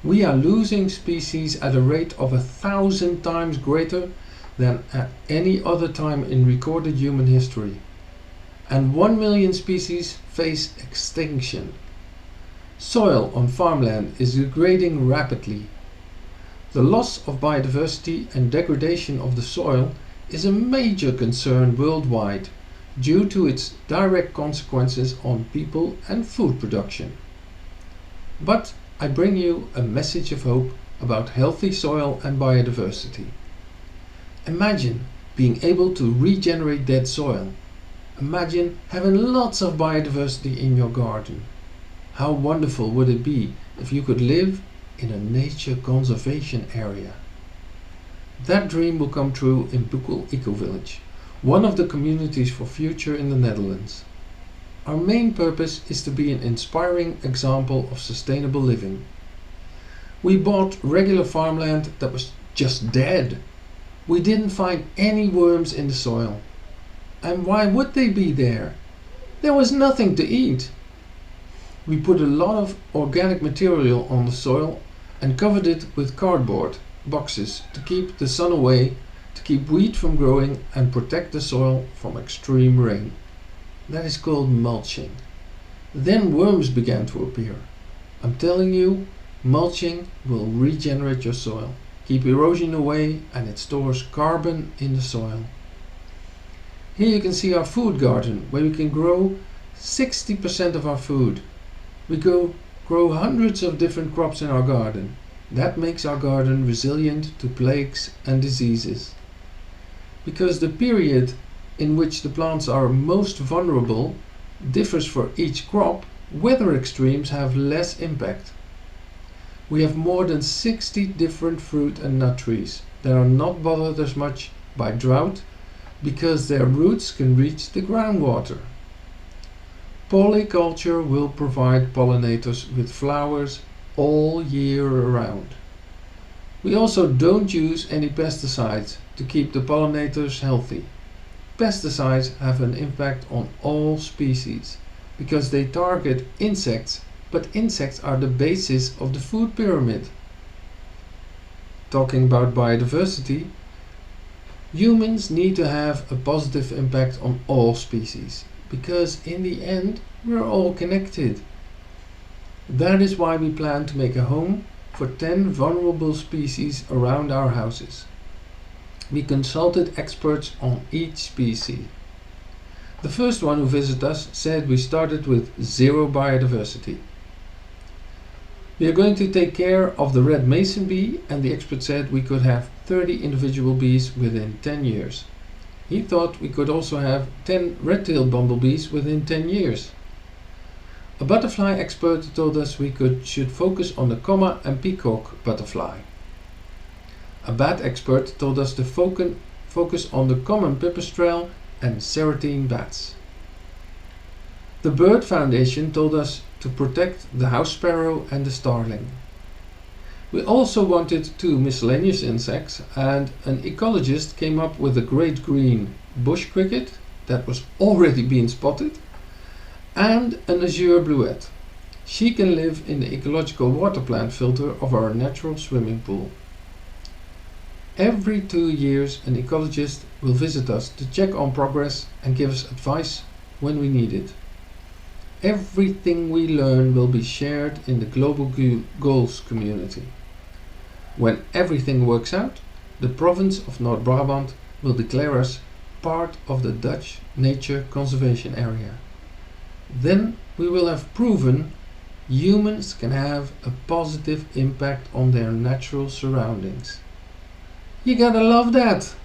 We are losing species at a rate of 1,000 times greater than at any other time in recorded human history. And 1 million species face extinction. Soil on farmland is degrading rapidly. The loss of biodiversity and degradation of the soil is a major concern worldwide due to its direct consequences on people and food production. But I bring you a message of hope about healthy soil and biodiversity. Imagine being able to regenerate dead soil. Imagine having lots of biodiversity in your garden. How wonderful would it be if you could live in a nature conservation area? That dream will come true in Boekel Ecovillage, one of the communities for future in the Netherlands. Our main purpose is to be an inspiring example of sustainable living. We bought regular farmland that was just dead. We didn't find any worms in the soil. And why would they be there? There was nothing to eat. We put a lot of organic material on the soil and covered it with cardboard boxes to keep the sun away, to keep weed from growing and protect the soil from extreme rain. That is called mulching. Then worms began to appear. I'm telling you, mulching will regenerate your soil, keep erosion away, and it stores carbon in the soil. Here you can see our food garden, where we can grow 60% of our food. We grow hundreds of different crops in our garden. That makes our garden resilient to plagues and diseases. Because the period in which the plants are most vulnerable differs for each crop, weather extremes have less impact. We have more than 60 different fruit and nut trees that are not bothered as much by drought because their roots can reach the groundwater. Polyculture will provide pollinators with flowers all year around. We also don't use any pesticides to keep the pollinators healthy. Pesticides have an impact on all species because they target insects, but insects are the basis of the food pyramid. Talking about biodiversity, humans need to have a positive impact on all species because in the end we're all connected. That is why we plan to make a home for 10 vulnerable species around our houses. We consulted experts on each species. The first one who visited us said we started with 0 biodiversity. We are going to take care of the red mason bee, and the expert said we could have 30 individual bees within 10 years. He thought we could also have 10 red-tailed bumblebees within 10 years. A butterfly expert told us we should focus on the comma and peacock butterfly. A bat expert told us to focus on the common pipistrelle and serotine bats. The Bird Foundation told us to protect the house sparrow and the starling. We also wanted 2 miscellaneous insects, and an ecologist came up with a great green bush cricket that was already being spotted and an azure bluette. She can live in the ecological water plant filter of our natural swimming pool. Every 2 years an ecologist will visit us to check on progress and give us advice when we need it. Everything we learn will be shared in the Global Goals community. When everything works out, the province of North Brabant will declare us part of the Dutch Nature Conservation Area. Then we will have proven humans can have a positive impact on their natural surroundings. You gotta love that!